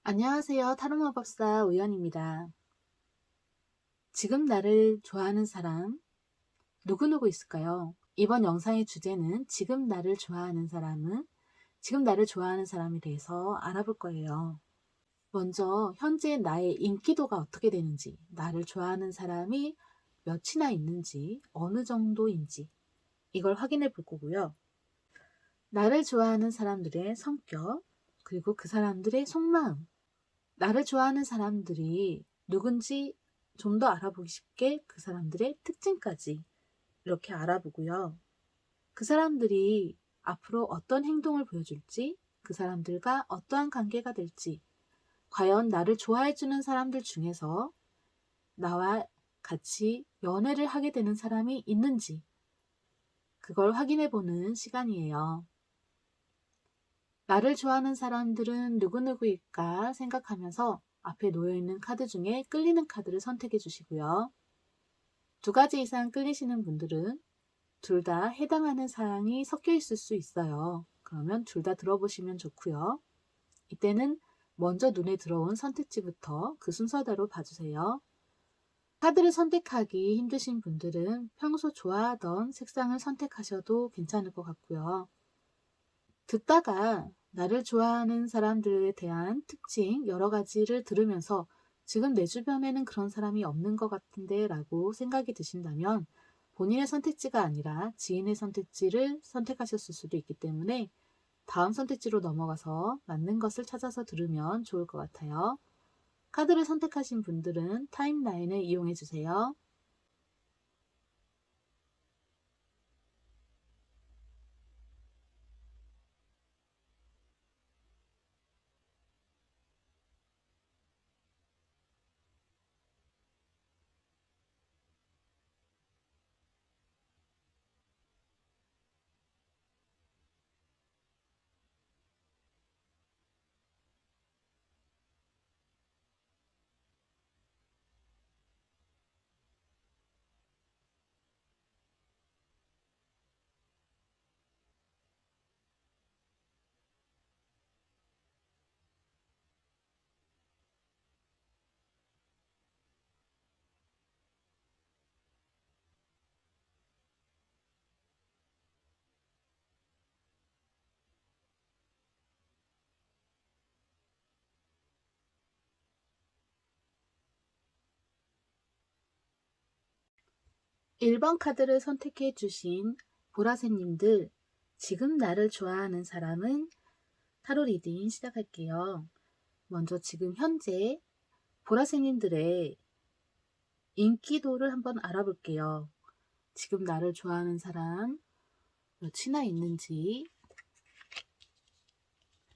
안녕하세요. 타로마법사 우연입니다. 지금 나를 좋아하는 사람 누구누구 있을까요? 이번 영상의 주제는 지금 나를 좋아하는 사람에 대해서 알아볼 거예요. 먼저 현재 나의 인기도가 어떻게 되는지, 나를 좋아하는 사람이 몇이나 있는지, 어느 정도인지 이걸 확인해 볼 거고요. 나를 좋아하는 사람들의 성격, 그리고 그 사람들의 속마음, 나를 좋아하는 사람들이 누군지 좀 더 알아보기 쉽게 그 사람들의 특징까지 이렇게 알아보고요. 그 사람들이 앞으로 어떤 행동을 보여줄지, 그 사람들과 어떠한 관계가 될지, 과연 나를 좋아해주는 사람들 중에서 나와 같이 연애를 하게 되는 사람이 있는지, 그걸 확인해보는 시간이에요. 나를 좋아하는 사람들은 누구누구일까 생각하면서 앞에 놓여있는 카드 중에 끌리는 카드를 선택해 주시고요. 두 가지 이상 끌리시는 분들은 둘 다 해당하는 사항이 섞여 있을 수 있어요. 그러면 둘 다 들어보시면 좋고요. 이때는 먼저 눈에 들어온 선택지부터 그 순서대로 봐주세요. 카드를 선택하기 힘드신 분들은 평소 좋아하던 색상을 선택하셔도 괜찮을 것 같고요. 듣다가 나를 좋아하는 사람들에 대한 특징 여러 가지를 들으면서 지금 내 주변에는 그런 사람이 없는 것 같은데 라고 생각이 드신다면 본인의 선택지가 아니라 지인의 선택지를 선택하셨을 수도 있기 때문에 다음 선택지로 넘어가서 맞는 것을 찾아서 들으면 좋을 것 같아요. 카드를 선택하신 분들은 타임라인을 이용해 주세요. 일 번 카드를 선택해 주신 보라새님들, 지금 나를 좋아하는 사람은 타로 리딩 시작할게요. 먼저 지금 현재 보라새님들의 인기도를 한번 알아볼게요. 지금 나를 좋아하는 사람 몇이나 있는지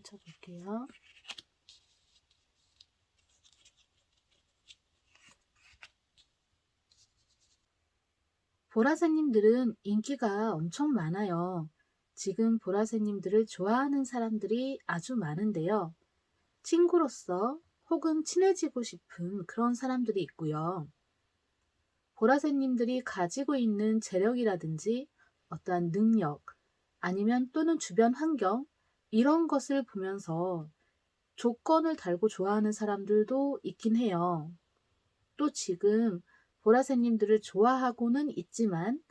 찾아볼게요. 보라새님들은 인기가 엄청 많아요. 지금 보라새님들을 좋아하는 사람들이 아주 많은데요. 친구로서 혹은 친해지고 싶은 그런 사람들이 있고요. 보라새님들이 가지고 있는 재력이라든지 어떠한 능력 아니면 또는 주변 환경 이런 것을 보면서 조건을 달고 좋아하는 사람들도 있긴 해요. 또 지금 보라새님들을 좋아하고는 있지만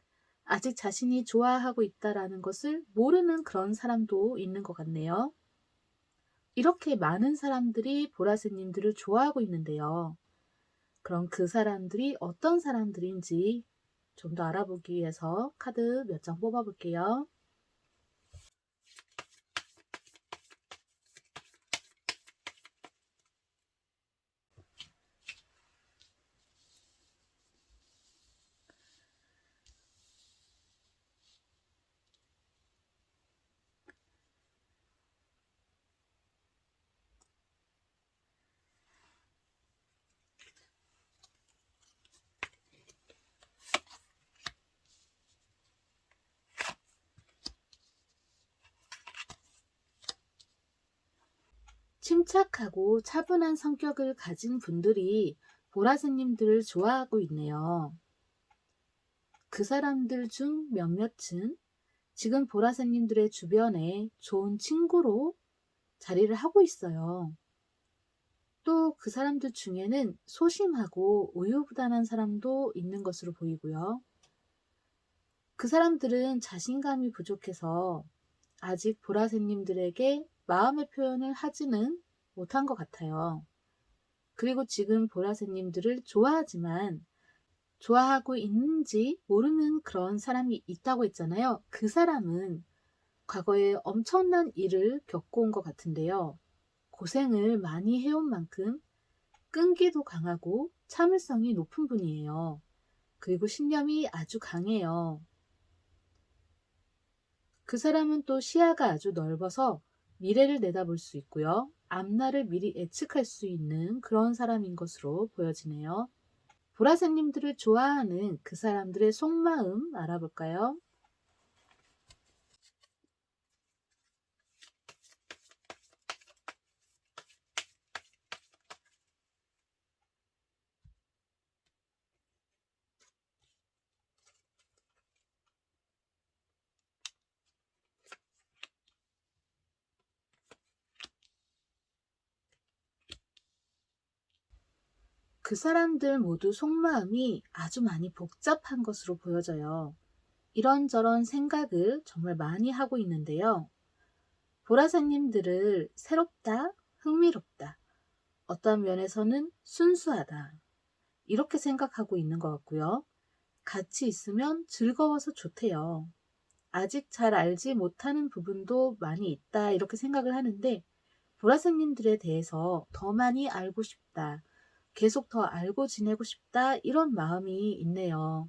아직 자신이 좋아하고 있다라는 것을 모르는 그런 사람도 있는 것 같네요. 이렇게 많은 사람들이 보라새님들을 좋아하고 있는데요. 그럼 그 사람들이 어떤 사람들인지 좀 더 알아보기 위해서 카드 몇 장 뽑아볼게요. 침착하고 차분한 성격을 가진 분들이 보라새님들을 좋아하고 있네요. 그 사람들 중 몇몇은 지금 보라새님들의 주변에 좋은 친구로 자리를 하고 있어요. 또 그 사람들 중에는 소심하고 우유부단한 사람도 있는 것으로 보이고요. 그 사람들은 자신감이 부족해서 아직 보라새님들에게 마음의 표현을 하지는 못한 것 같아요. 그리고 지금 보라새님들을 좋아하지만 좋아하고 있는지 모르는 그런 사람이 있다고 했잖아요. 그 사람은 과거에 엄청난 일을 겪어온 것 같은데요. 고생을 많이 해온 만큼 끈기도 강하고 참을성이 높은 분이에요. 그리고 신념이 아주 강해요. 그 사람은 또 시야가 아주 넓어서 미래를 내다볼 수 있고요. 앞날을 미리 예측할 수 있는 그런 사람인 것으로 보여지네요. 보라새님들을 좋아하는 그 사람들의 속마음 알아볼까요? 그 사람들 모두 속마음이 아주 많이 복잡한 것으로 보여져요. 이런저런 생각을 정말 많이 하고 있는데요. 보라새님들을 새롭다, 흥미롭다, 어떤 면에서는 순수하다, 이렇게 생각하고 있는 것 같고요. 같이 있으면 즐거워서 좋대요. 아직 잘 알지 못하는 부분도 많이 있다, 이렇게 생각을 하는데, 보라새님들에 대해서 더 많이 알고 싶다, 계속 더 알고 지내고 싶다, 이런 마음이 있네요.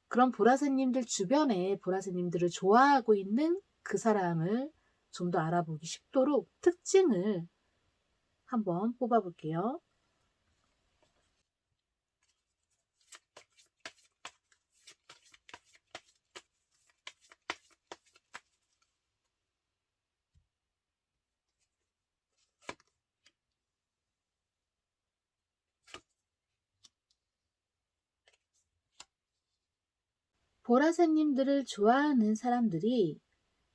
그럼 보라새님들 주변에 보라새님들을 좋아하고 있는 그 사람을 좀 더 알아보기 쉽도록 특징을 한번 뽑아볼게요. 보라새님들을 좋아하는 사람들이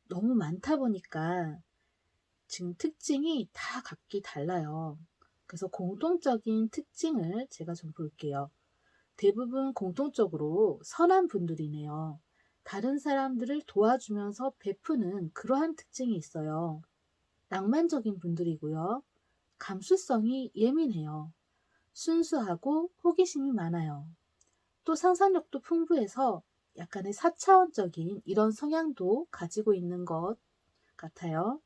너무 많다 보니까 지금 특징이 다 각기 달라요. 그래서 공통적인 특징을 제가 좀 볼게요. 대부분 공통적으로 선한 분들이네요. 다른 사람들을 도와주면서 베푸는 그러한 특징이 있어요. 낭만적인 분들이고요. 감수성이 예민해요. 순수하고 호기심이 많아요. 또 상상력도 풍부해서 약간의 사차원적인 이런 성향도 가지고 있는 것 같아요.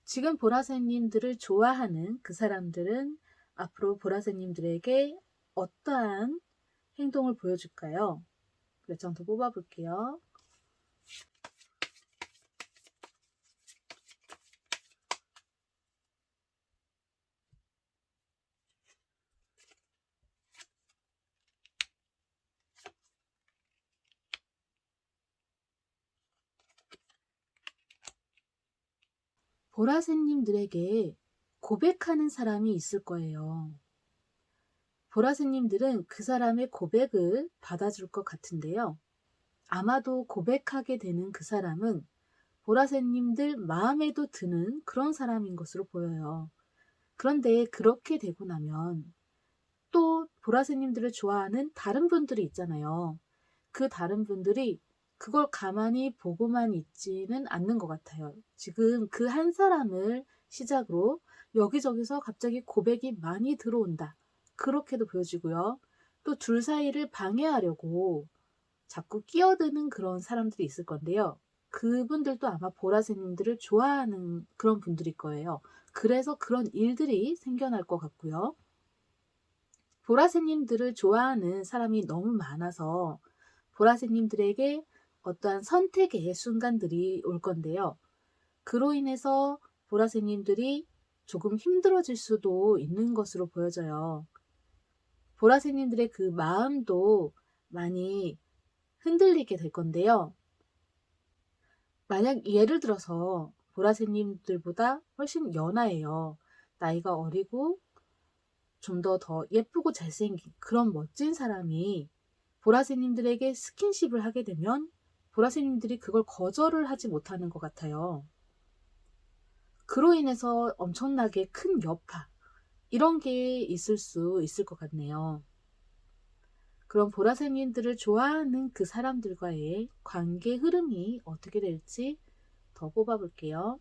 지금 보라새님들을 좋아하는 그 사람들은 앞으로 보라새님들에게 어떠한 행동을 보여줄까요? 몇 장 더 뽑아볼게요. 보라새님들에게 고백하는 사람이 있을 거예요. 보라새님들은 그 사람의 고백을 받아줄 것 같은데요. 아마도 고백하게 되는 그 사람은 보라새님들 마음에도 드는 그런 사람인 것으로 보여요. 그런데 그렇게 되고 나면 또 보라새님들을 좋아하는 다른 분들이 있잖아요. 그 다른 분들이 그걸 가만히 보고만 있지는 않는 것 같아요. 지금 그 한 사람을 시작으로 여기저기서 갑자기 고백이 많이 들어온다. 그렇게도 보여지고요. 또 둘 사이를 방해하려고 자꾸 끼어드는 그런 사람들이 있을 건데요. 그분들도 아마 보라새님들을 좋아하는 그런 분들일 거예요. 그래서 그런 일들이 생겨날 것 같고요. 보라새님들을 좋아하는 사람이 너무 많아서 보라새님들에게 어떠한 선택의 순간들이 올 건데요. 그로 인해서 보라새님들이 조금 힘들어질 수도 있는 것으로 보여져요. 보라새님들의 그 마음도 많이 흔들리게 될 건데요. 만약 예를 들어서 보라새님들보다 훨씬 연하예요. 나이가 어리고 좀 더 예쁘고 잘생긴 그런 멋진 사람이 보라새님들에게 스킨십을 하게 되면 보라새님들이 그걸 거절을 하지 못하는 것 같아요. 그로 인해서 엄청나게 큰 여파, 이런 게 있을 수 있을 것 같네요. 그럼 보라색님들을 좋아하는 그 사람들과의 관계 흐름이 어떻게 될지 더 뽑아볼게요.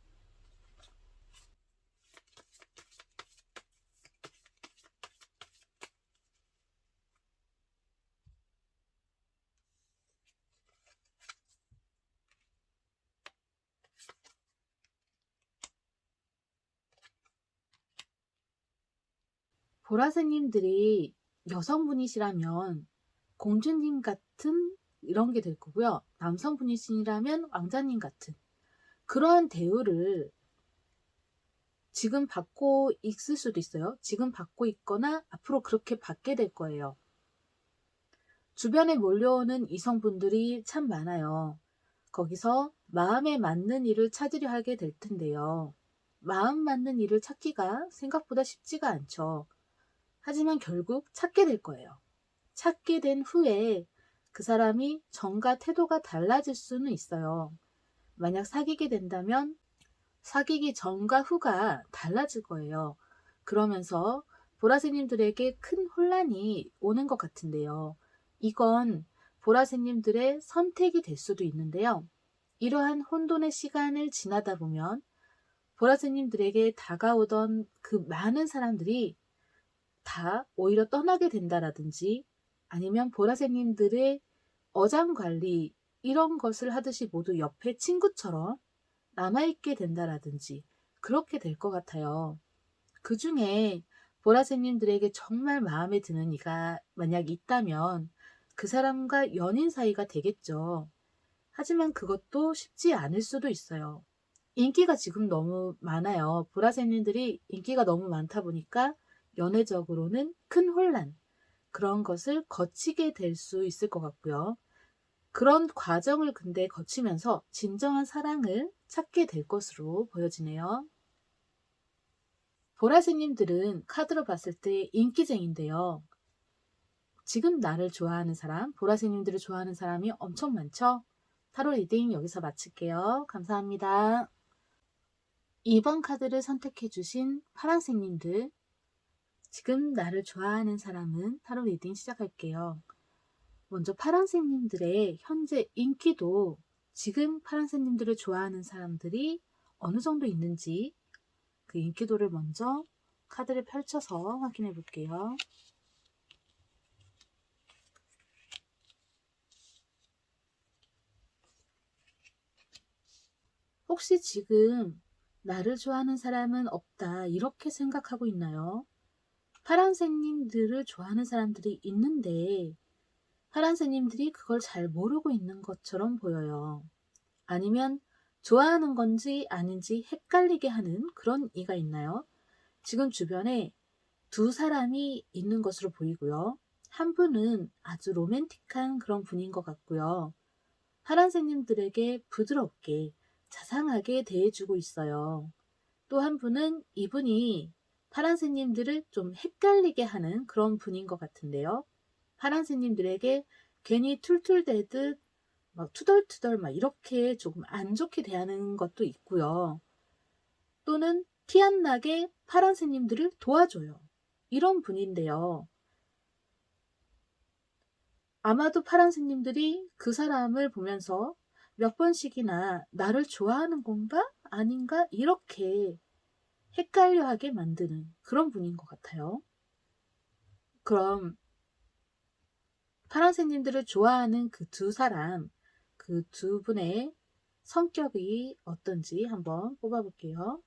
보라색님들이 여성분이시라면 공주님 같은 이런 게 될 거고요. 남성분이시라면 왕자님 같은 그러한 대우를 지금 받고 있을 수도 있어요. 지금 받고 있거나 앞으로 그렇게 받게 될 거예요. 주변에 몰려오는 이성분들이 참 많아요. 거기서 마음에 맞는 일을 찾으려 하게 될 텐데요. 마음 맞는 일을 찾기가 생각보다 쉽지가 않죠. 하지만 결국 찾게 될 거예요. 찾게 된 후에 그 사람이 정과 태도가 달라질 수는 있어요. 만약 사귀게 된다면 사귀기 전과 후가 달라질 거예요. 그러면서 보라색님들에게 큰 혼란이 오는 것 같은데요. 이건 보라색님들의 선택이 될 수도 있는데요. 이러한 혼돈의 시간을 지나다 보면 보라색님들에게 다가오던 그 많은 사람들이 다 오히려 떠나게 된다라든지 아니면 보라색님들의 어장관리 이런 것을 하듯이 모두 옆에 친구처럼 남아있게 된다라든지 그렇게 될 것 같아요. 그 중에 보라색님들에게 정말 마음에 드는 이가 만약 있다면 그 사람과 연인 사이가 되겠죠. 하지만 그것도 쉽지 않을 수도 있어요. 인기가 지금 너무 많아요. 보라색님들이 인기가 너무 많다 보니까 연애적으로는 큰 혼란, 그런 것을 거치게 될 수 있을 것 같고요. 그런 과정을 근데 거치면서 진정한 사랑을 찾게 될 것으로 보여지네요. 보라색님들은 카드로 봤을 때 인기쟁인데요. 지금 나를 좋아하는 사람, 보라색님들을 좋아하는 사람이 엄청 많죠? 타로 리딩 여기서 마칠게요. 감사합니다. 2번 카드를 선택해 주신 파란색님들, 지금 나를 좋아하는 사람은 타로 리딩 시작할게요. 먼저 파란색님들의 현재 인기도 지금 파란색님들을 좋아하는 사람들이 어느 정도 있는지 그 인기도를 먼저 카드를 펼쳐서 확인해 볼게요. 혹시 지금 나를 좋아하는 사람은 없다 이렇게 생각하고 있나요? 파란색님들을 좋아하는 사람들이 있는데 파란색님들이 그걸 잘 모르고 있는 것처럼 보여요. 아니면 좋아하는 건지 아닌지 헷갈리게 하는 그런 이가 있나요? 지금 주변에 두 사람이 있는 것으로 보이고요. 한 분은 아주 로맨틱한 그런 분인 것 같고요. 파란색님들에게 부드럽게 자상하게 대해주고 있어요. 또 한 분은 이분이 파란색님들을 좀 헷갈리게 하는 그런 분인 것 같은데요. 파란색님들에게 괜히 툴툴대듯 막 투덜투덜 막 이렇게 조금 안 좋게 대하는 것도 있고요. 또는 티 안 나게 파란색님들을 도와줘요. 이런 분인데요. 아마도 파란색님들이 그 사람을 보면서 몇 번씩이나 나를 좋아하는 건가? 아닌가? 이렇게 헷갈려 하게 만드는 그런 분인 것 같아요. 그럼 파란색님들을 좋아하는 그 두 사람, 그 두 분의 성격이 어떤지 한번 뽑아볼게요.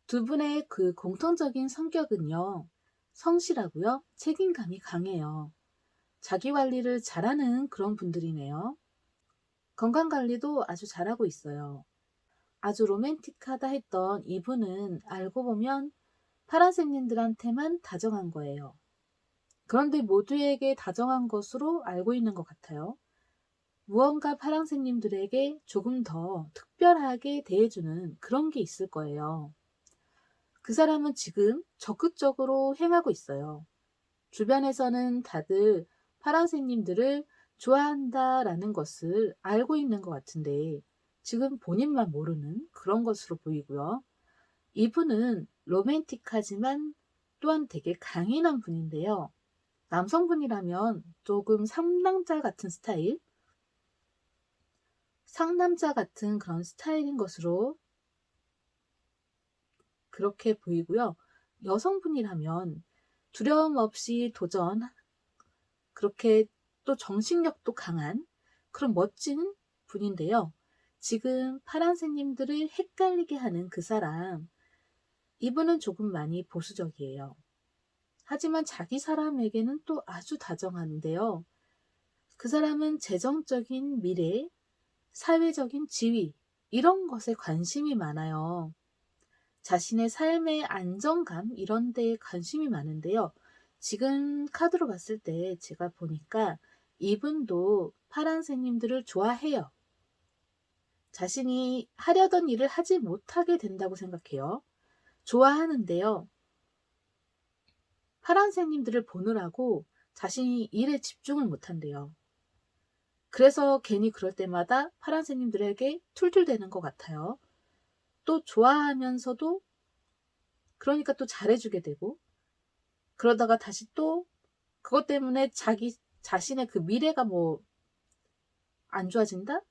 두 분의 그 공통적인 성격은요, 성실하고요, 책임감이 강해요. 자기 관리를 잘하는 그런 분들이네요. 건강관리도 아주 잘하고 있어요. 아주 로맨틱하다 했던 이분은 알고 보면 파란새님들한테만 다정한 거예요. 그런데 모두에게 다정한 것으로 알고 있는 것 같아요. 무언가 파랑새님들에게 조금 더 특별하게 대해주는 그런 게 있을 거예요. 그 사람은 지금 적극적으로 행하고 있어요. 주변에서는 다들 파랑새님들을 좋아한다라는 것을 알고 있는 것 같은데 지금 본인만 모르는 그런 것으로 보이고요. 이분은 로맨틱하지만 또한 되게 강인한 분인데요. 남성분이라면 조금 상남자 같은 스타일, 상남자 같은 그런 스타일인 것으로 그렇게 보이고요. 여성분이라면 두려움 없이 도전, 그렇게 또 정신력도 강한 그런 멋진 분인데요. 지금 파란새님들을 헷갈리게 하는 그 사람, 이분은 조금 많이 보수적이에요. 하지만 자기 사람에게는 또 아주 다정한데요. 그 사람은 재정적인 미래, 사회적인 지위, 이런 것에 관심이 많아요. 자신의 삶의 안정감, 이런 데에 관심이 많은데요. 지금 카드로 봤을 때 제가 보니까 이분도 파란새님들을 좋아해요. 자신이 하려던 일을 하지 못하게 된다고 생각해요. 좋아하는데요. 파란새님들을 보느라고 자신이 일에 집중을 못한대요. 그래서 괜히 그럴 때마다 파란새님들에게 툴툴대는 것 같아요. 또 좋아하면서도 그러니까 또 잘해주게 되고 그러다가 다시 또 그것 때문에 자기 자신의 그 미래가 뭐 안 좋아진다?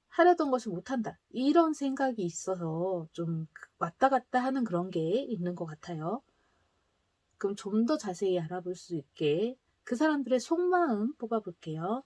하려던 것을 못한다. 이런 생각이 있어서 좀 왔다 갔다 하는 그런 게 있는 것 같아요. 그럼 좀 더 자세히 알아볼 수 있게 그 사람들의 속마음 뽑아볼게요.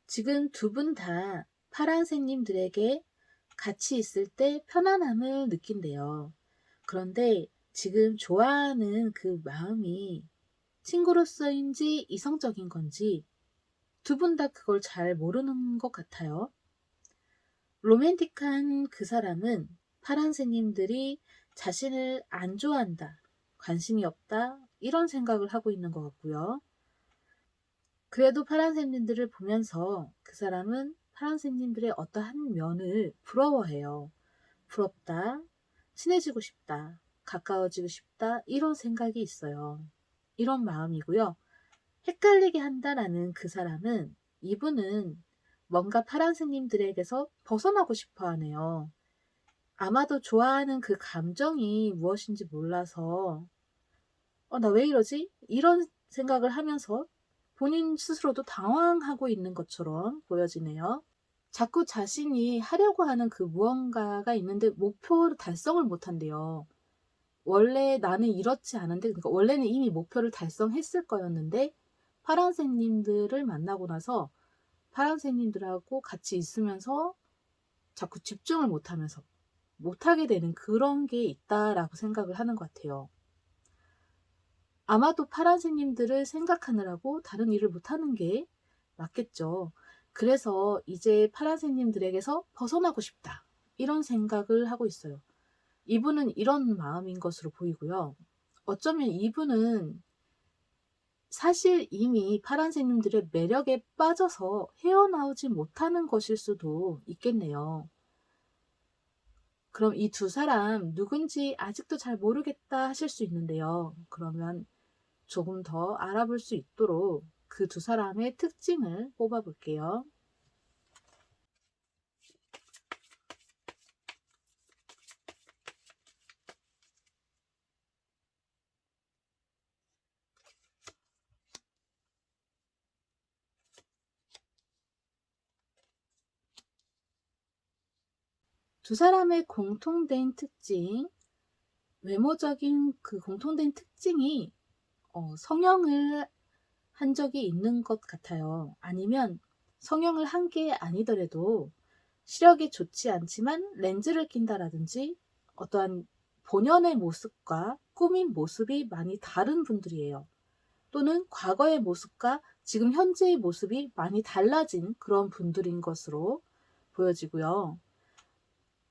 지금 두 분 다 파란새님들에게 같이 있을 때 편안함을 느낀대요. 그런데 지금 좋아하는 그 마음이 친구로서인지 이성적인 건지 두 분 다 그걸 잘 모르는 것 같아요. 로맨틱한 그 사람은 파란새님들이 자신을 안 좋아한다, 관심이 없다, 이런 생각을 하고 있는 것 같고요. 그래도 파란새님들을 보면서 그 사람은 파란새님들의 어떠한 면을 부러워해요. 부럽다, 친해지고 싶다, 가까워지고 싶다, 이런 생각이 있어요. 이런 마음이고요. 헷갈리게 한다라는 그 사람은 이분은 뭔가 파란새님들에게서 벗어나고 싶어 하네요. 아마도 좋아하는 그 감정이 무엇인지 몰라서 나 왜 이러지? 이런 생각을 하면서 본인 스스로도 당황하고 있는 것처럼 보여지네요. 자꾸 자신이 하려고 하는 그 무언가가 있는데 목표 달성을 못한대요. 원래 나는 이렇지 않은데, 그러니까 원래는 이미 목표를 달성했을 거였는데 파란새님들을 만나고 나서 파란새님들하고 같이 있으면서 자꾸 집중을 못하면서 못하게 되는 그런 게 있다라고 생각을 하는 것 같아요. 아마도 파란새님들을 생각하느라고 다른 일을 못하는 게 맞겠죠. 그래서 이제 파란새님들에게서 벗어나고 싶다, 이런 생각을 하고 있어요. 이분은 이런 마음인 것으로 보이고요. 어쩌면 이분은 사실 이미 파란새님들의 매력에 빠져서 헤어나오지 못하는 것일 수도 있겠네요. 그럼 이 두 사람 누군지 아직도 잘 모르겠다 하실 수 있는데요. 그러면 조금 더 알아볼 수 있도록 그 두 사람의 특징을 뽑아볼게요. 두 사람의 공통된 특징, 외모적인 그 공통된 특징이 성형을 한 적이 있는 것 같아요. 아니면 성형을 한 게 아니더라도 시력이 좋지 않지만 렌즈를 낀다라든지 어떠한 본연의 모습과 꾸민 모습이 많이 다른 분들이에요. 또는 과거의 모습과 지금 현재의 모습이 많이 달라진 그런 분들인 것으로 보여지고요.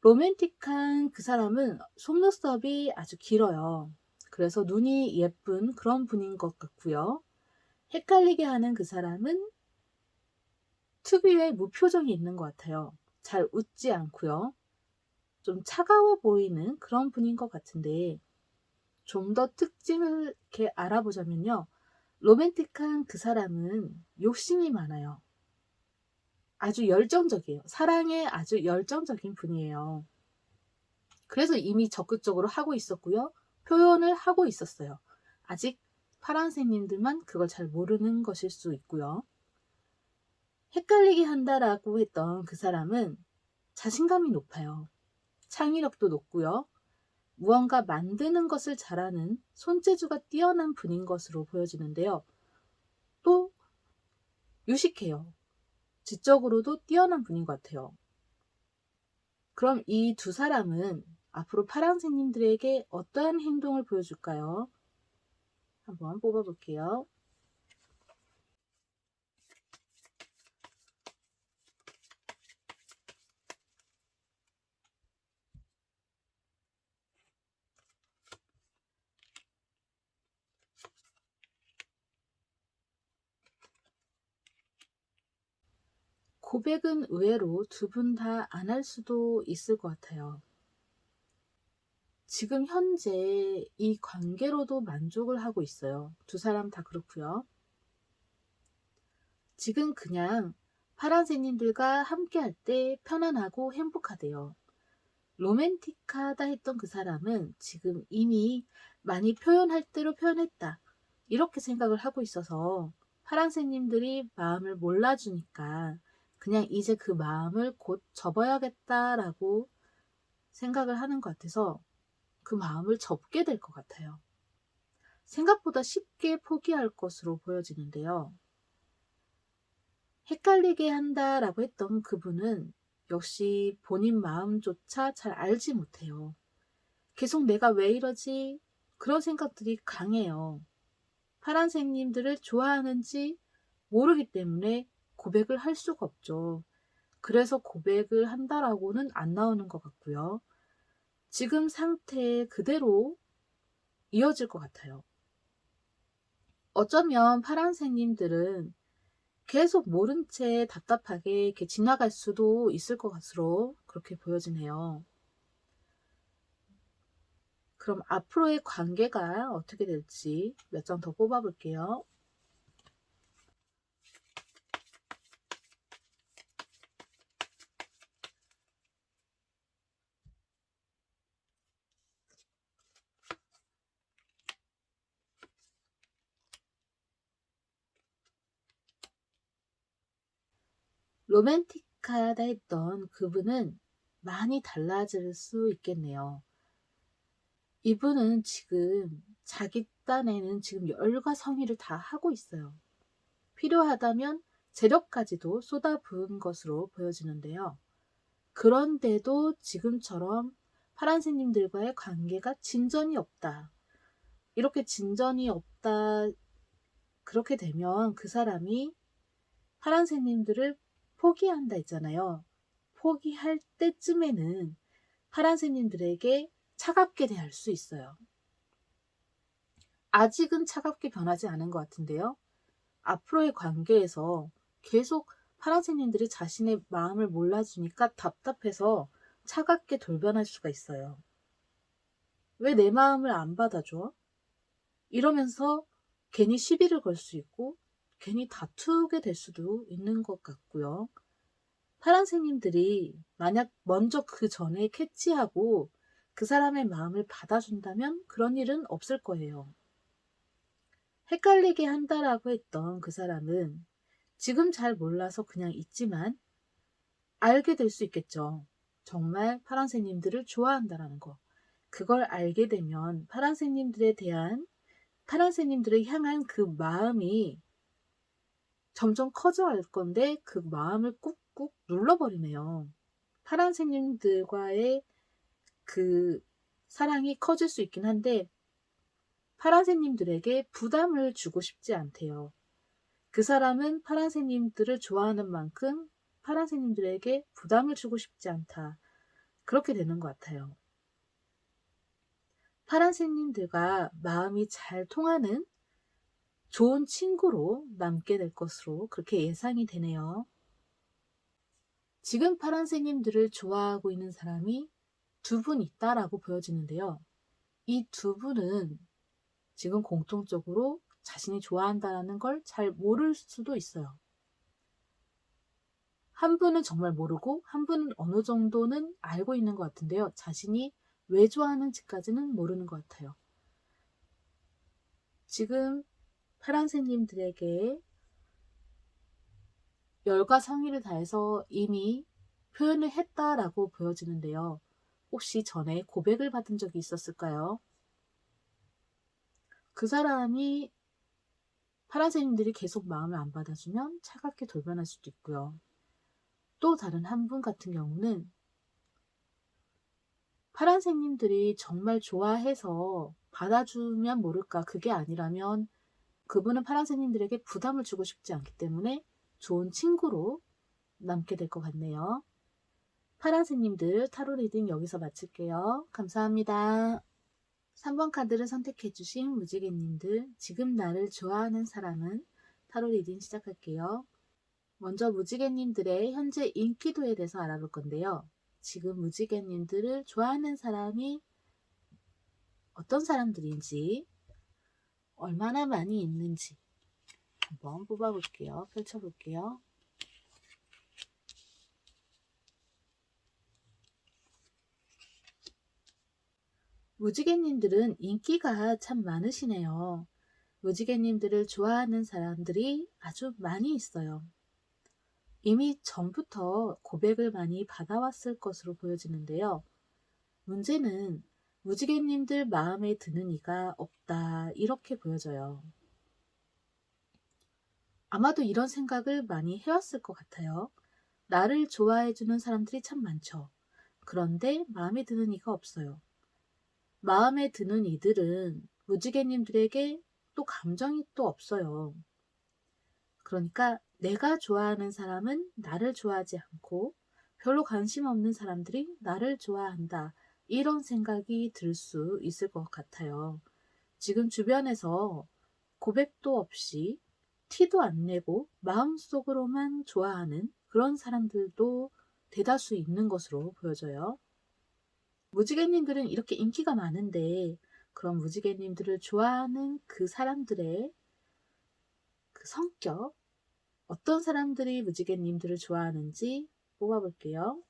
로맨틱한 그 사람은 속눈썹이 아주 길어요. 그래서 눈이 예쁜 그런 분인 것 같고요. 헷갈리게 하는 그 사람은 특유의 무표정이 있는 것 같아요. 잘 웃지 않고요. 좀 차가워 보이는 그런 분인 것 같은데 좀 더 특징을 이렇게 알아보자면요. 로맨틱한 그 사람은 욕심이 많아요. 아주 열정적이에요. 사랑에 아주 열정적인 분이에요. 그래서 이미 적극적으로 하고 있었고요. 표현을 하고 있었어요. 아직 파란새님들만 그걸 잘 모르는 것일 수 있고요. 헷갈리게 한다라고 했던 그 사람은 자신감이 높아요. 창의력도 높고요. 무언가 만드는 것을 잘하는 손재주가 뛰어난 분인 것으로 보여지는데요. 또 유식해요. 지적으로도 뛰어난 분인 것 같아요. 그럼 이 두 사람은 앞으로 파랑새님들에게 어떠한 행동을 보여줄까요? 한번 뽑아볼게요. 고백은 의외로 두 분 다 안 할 수도 있을 것 같아요. 지금 현재 이 관계로도 만족을 하고 있어요. 두 사람 다 그렇고요. 지금 그냥 파란새님들과 함께 할 때 편안하고 행복하대요. 로맨틱하다 했던 그 사람은 지금 이미 많이 표현할 대로 표현했다. 이렇게 생각을 하고 있어서 파란새님들이 마음을 몰라주니까 그냥 이제 그 마음을 곧 접어야겠다라고 생각을 하는 것 같아서 그 마음을 접게 될 것 같아요. 생각보다 쉽게 포기할 것으로 보여지는데요. 헷갈리게 한다라고 했던 그분은 역시 본인 마음조차 잘 알지 못해요. 계속 내가 왜 이러지? 그런 생각들이 강해요. 파란색님들을 좋아하는지 모르기 때문에 고백을 할 수가 없죠. 그래서 고백을 한다라고는 안 나오는 것 같고요. 지금 상태 그대로 이어질 것 같아요. 어쩌면 파란색님들은 계속 모른 채 답답하게 이렇게 지나갈 수도 있을 것 같으로 그렇게 보여지네요. 그럼 앞으로의 관계가 어떻게 될지 몇 장 더 뽑아볼게요. 로맨틱하다 했던 그분은 많이 달라질 수 있겠네요. 이분은 지금 자기 딴에는 지금 열과 성의를 다 하고 있어요. 필요하다면 재력까지도 쏟아부은 것으로 보여지는데요. 그런데도 지금처럼 파란새님들과의 관계가 진전이 없다. 이렇게 진전이 없다. 그렇게 되면 그 사람이 파란새님들을 포기한다 했잖아요. 포기할 때쯤에는 파란새님들에게 차갑게 대할 수 있어요. 아직은 차갑게 변하지 않은 것 같은데요. 앞으로의 관계에서 계속 파란새님들이 자신의 마음을 몰라주니까 답답해서 차갑게 돌변할 수가 있어요. 왜 내 마음을 안 받아줘? 이러면서 괜히 시비를 걸 수 있고 괜히 다투게 될 수도 있는 것 같고요. 파란새님들이 만약 먼저 그 전에 캐치하고 그 사람의 마음을 받아준다면 그런 일은 없을 거예요. 헷갈리게 한다라고 했던 그 사람은 지금 잘 몰라서 그냥 있지만 알게 될 수 있겠죠. 정말 파란새님들을 좋아한다라는 거. 그걸 알게 되면 파란새님들을 향한 그 마음이 점점 커져갈 건데 그 마음을 꾹꾹 눌러버리네요. 파란새님들과의 그 사랑이 커질 수 있긴 한데 파란새님들에게 부담을 주고 싶지 않대요. 그 사람은 파란새님들을 좋아하는 만큼 파란새님들에게 부담을 주고 싶지 않다. 그렇게 되는 것 같아요. 파란새님들과 마음이 잘 통하는 좋은 친구로 남게 될 것으로 그렇게 예상이 되네요. 지금 파란새님들을 좋아하고 있는 사람이 두 분 있다라고 보여지는데요. 이 두 분은 지금 공통적으로 자신이 좋아한다는 걸 잘 모를 수도 있어요. 한 분은 정말 모르고 한 분은 어느 정도는 알고 있는 것 같은데요. 자신이 왜 좋아하는지까지는 모르는 것 같아요. 지금 파란새님들에게 열과 성의를 다해서 이미 표현을 했다라고 보여지는데요. 혹시 전에 고백을 받은 적이 있었을까요? 그 사람이 파란새님들이 계속 마음을 안 받아주면 차갑게 돌변할 수도 있고요. 또 다른 한 분 같은 경우는 파란새님들이 정말 좋아해서 받아주면 모를까 그게 아니라면 그분은 파란새님들에게 부담을 주고 싶지 않기 때문에 좋은 친구로 남게 될 것 같네요. 파란새님들 타로 리딩 여기서 마칠게요. 감사합니다. 3번 카드를 선택해주신 무지개님들, 지금 나를 좋아하는 사람은 타로 리딩 시작할게요. 먼저 무지개님들의 현재 인기도에 대해서 알아볼 건데요. 지금 무지개님들을 좋아하는 사람이 어떤 사람들인지, 얼마나 많이 있는지 한번 뽑아볼게요. 펼쳐볼게요. 무지개님들은 인기가 참 많으시네요. 무지개님들을 좋아하는 사람들이 아주 많이 있어요. 이미 전부터 고백을 많이 받아왔을 것으로 보여지는데요. 문제는 무지개님들 마음에 드는 이가 없다 이렇게 보여져요. 아마도 이런 생각을 많이 해왔을 것 같아요. 나를 좋아해주는 사람들이 참 많죠. 그런데 마음에 드는 이가 없어요. 마음에 드는 이들은 무지개님들에게 또 감정이 또 없어요. 그러니까 내가 좋아하는 사람은 나를 좋아하지 않고 별로 관심 없는 사람들이 나를 좋아한다. 이런 생각이 들 수 있을 것 같아요. 지금 주변에서 고백도 없이 티도 안 내고 마음속으로만 좋아하는 그런 사람들도 대다수 있는 것으로 보여져요. 무지개님들은 이렇게 인기가 많은데 그런 무지개님들을 좋아하는 그 사람들의 그 성격, 어떤 사람들이 무지개님들을 좋아하는지 뽑아볼게요.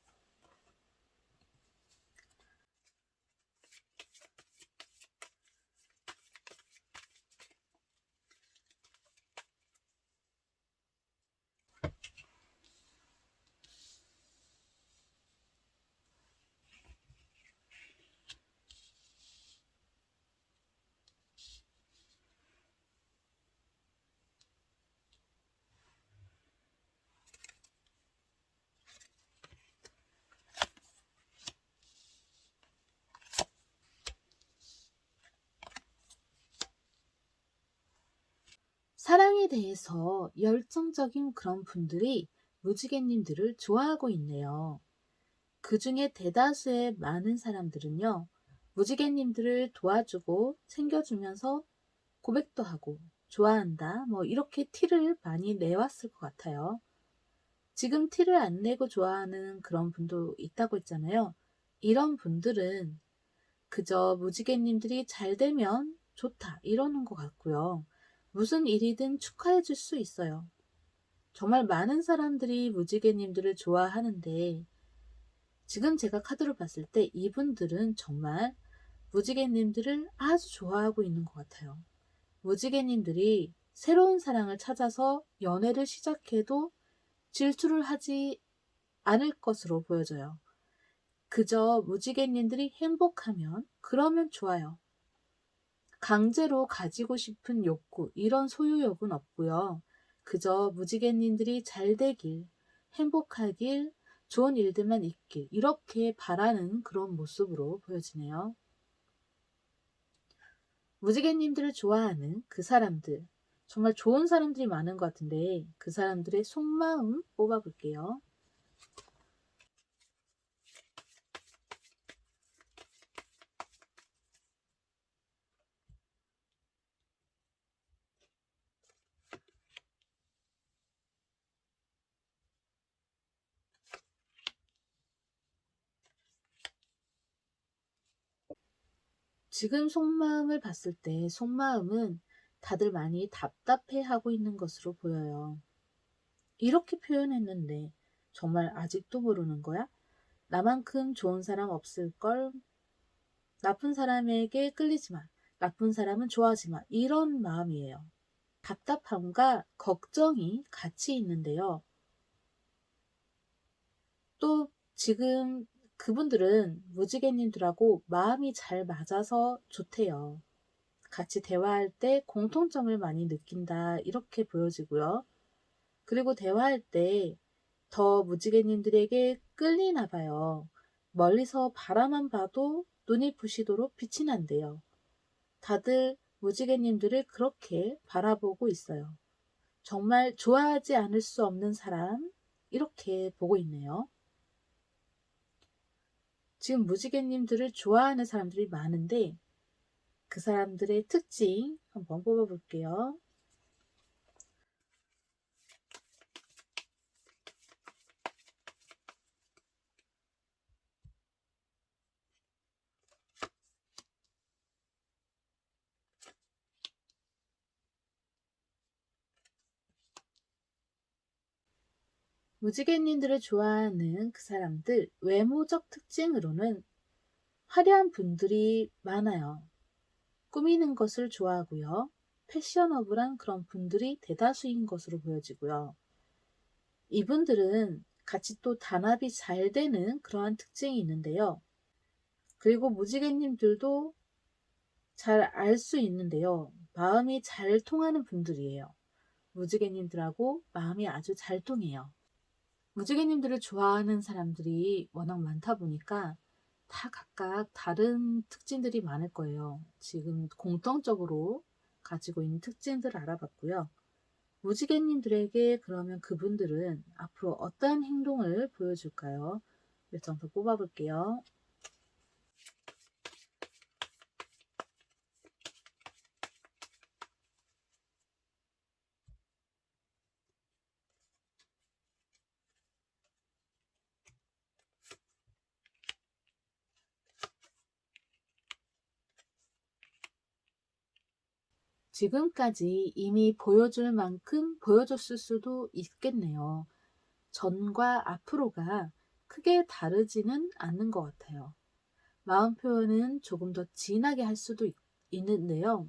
사랑에 대해서 열정적인 그런 분들이 무지개님들을 좋아하고 있네요. 그 중에 대다수의 많은 사람들은요, 무지개님들을 도와주고 챙겨주면서 고백도 하고 좋아한다, 뭐 이렇게 티를 많이 내왔을 것 같아요. 지금 티를 안 내고 좋아하는 그런 분도 있다고 했잖아요. 이런 분들은 그저 무지개님들이 잘 되면 좋다 이러는 것 같고요. 무슨 일이든 축하해 줄 수 있어요. 정말 많은 사람들이 무지개님들을 좋아하는데 지금 제가 카드로 봤을 때 이분들은 정말 무지개님들을 아주 좋아하고 있는 것 같아요. 무지개님들이 새로운 사랑을 찾아서 연애를 시작해도 질투를 하지 않을 것으로 보여져요. 그저 무지개님들이 행복하면 그러면 좋아요. 강제로 가지고 싶은 욕구, 이런 소유욕은 없고요. 그저 무지개님들이 잘 되길, 행복하길, 좋은 일들만 있길, 이렇게 바라는 그런 모습으로 보여지네요. 무지개님들을 좋아하는 그 사람들, 정말 좋은 사람들이 많은 것 같은데 그 사람들의 속마음 뽑아볼게요. 지금 속마음을 봤을 때 속마음은 다들 많이 답답해하고 있는 것으로 보여요. 이렇게 표현했는데 정말 아직도 모르는 거야? 나만큼 좋은 사람 없을걸? 나쁜 사람에게 끌리지 마. 나쁜 사람은 좋아하지 마. 이런 마음이에요. 답답함과 걱정이 같이 있는데요. 또 지금 그분들은 무지개님들하고 마음이 잘 맞아서 좋대요. 같이 대화할 때 공통점을 많이 느낀다, 이렇게 보여지고요. 그리고 대화할 때 더 무지개님들에게 끌리나 봐요. 멀리서 바라만 봐도 눈이 부시도록 빛이 난대요. 다들 무지개님들을 그렇게 바라보고 있어요. 정말 좋아하지 않을 수 없는 사람, 이렇게 보고 있네요. 지금 무지개님들을 좋아하는 사람들이 많은데 그 사람들의 특징 한번 뽑아볼게요. 무지개님들을 좋아하는 그 사람들 외모적 특징으로는 화려한 분들이 많아요. 꾸미는 것을 좋아하고요. 패셔너블한 그런 분들이 대다수인 것으로 보여지고요. 이분들은 같이 또 단합이 잘 되는 그러한 특징이 있는데요. 그리고 무지개님들도 잘 알 수 있는데요. 마음이 잘 통하는 분들이에요. 무지개님들하고 마음이 아주 잘 통해요. 무지개님들을 좋아하는 사람들이 워낙 많다 보니까 다 각각 다른 특징들이 많을 거예요. 지금 공통적으로 가지고 있는 특징들을 알아봤고요. 무지개님들에게 그러면 그분들은 앞으로 어떠한 행동을 보여줄까요? 몇 장 더 뽑아볼게요. 지금까지 이미 보여줄 만큼 보여줬을 수도 있겠네요. 전과 앞으로가 크게 다르지는 않는 것 같아요. 마음 표현은 조금 더 진하게 할 수도 있는데요.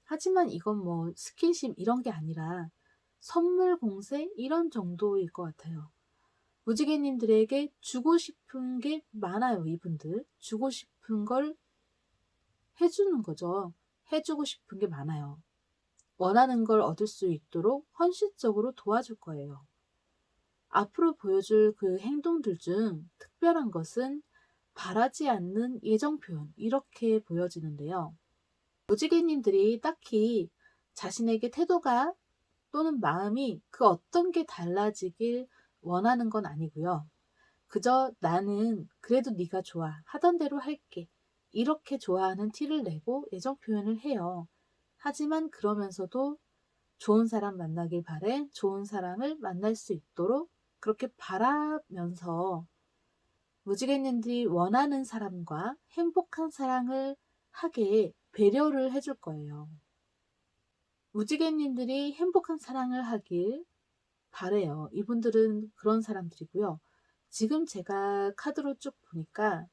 하지만 이건 뭐 스킨십 이런 게 아니라 선물 공세 이런 정도일 것 같아요. 무지개님들에게 주고 싶은 게 많아요, 이분들. 주고 싶은 걸 해주는 거죠. 해주고 싶은 게 많아요. 원하는 걸 얻을 수 있도록 헌신적으로 도와줄 거예요. 앞으로 보여줄 그 행동들 중 특별한 것은 바라지 않는 예정 표현, 이렇게 보여지는데요. 무지개님들이 딱히 자신에게 태도가 또는 마음이 그 어떤 게 달라지길 원하는 건 아니고요. 그저 나는 그래도 네가 좋아, 하던 대로 할게, 이렇게 좋아하는 티를 내고 애정 표현을 해요. 하지만 그러면서도 좋은 사람 만나길 바래, 좋은 사람을 만날 수 있도록 그렇게 바라면서 무지개님들이 원하는 사람과 행복한 사랑을 하게 배려를 해줄 거예요. 무지개님들이 행복한 사랑을 하길 바래요. 이분들은 그런 사람들이고요. 지금 제가 카드로 쭉 보니까